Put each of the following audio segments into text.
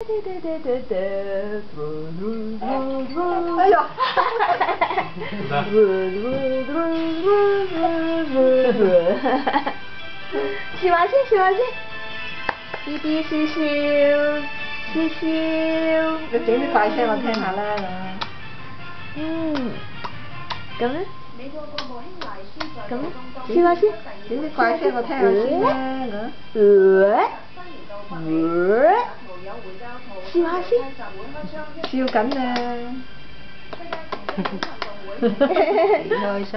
哎呀！笑下先，笑下先。B B 笑笑，笑笑。你整啲快聲我聽下啦咁咧？咁咧？笑下先。整啲快聲我聽下先啦笑下先。笑緊啊！幾開心！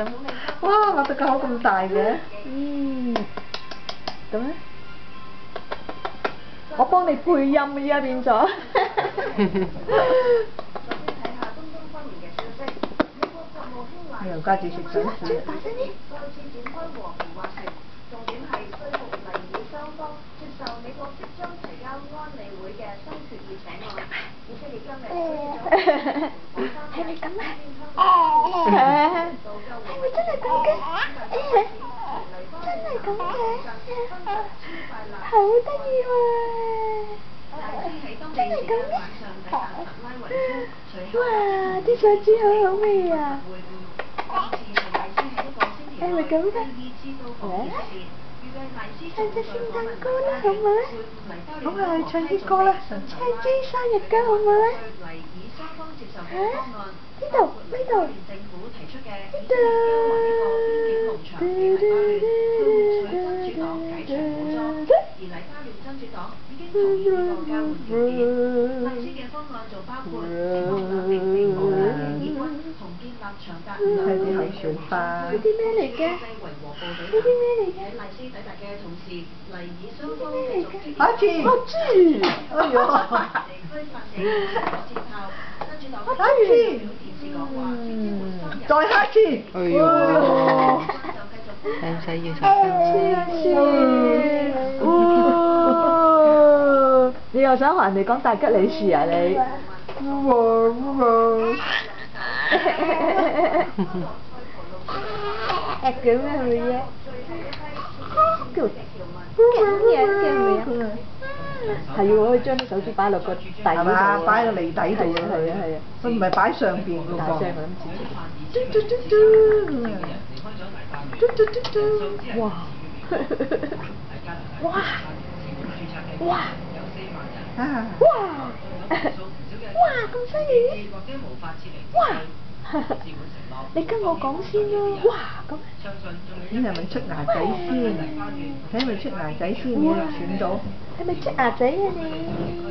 哇！我對個口咁大嘅。咁咧？我幫你配音啊！依家變咗。你又掛住食緊屎。大聲啲。係咪咁啊？係咪真係咁嘅？真係咁嘅？好得意喎！真係咁嘅？哇！啲手指好好味啊！係咪咁嘅？唱隻聖誕歌啦，好唔好咧？咁啊，唱啲歌啦。唱 J 生日歌好唔好咧？嚇？呢度呢度呢係啲口水花。呢啲咩嚟嘅？呢啲咩嚟嘅？阿志，我知。哎呦！下次，再下次。哎呦！使唔使要十分你又想學人哋講大吉利是啊你？咁係咪嘢？係喎，可以將啲手指擺落個底度係嘛？擺喺個脷底度嘅。係啊。佢唔係擺上邊嘅喎。大聲咁接。哇！哇！哇！啊！哇！哇！咁犀利！哇！你跟我講先啦！哇！咁。你係咪出牙仔先？睇係咪出牙仔先？你選到。係咪出牙仔啊你？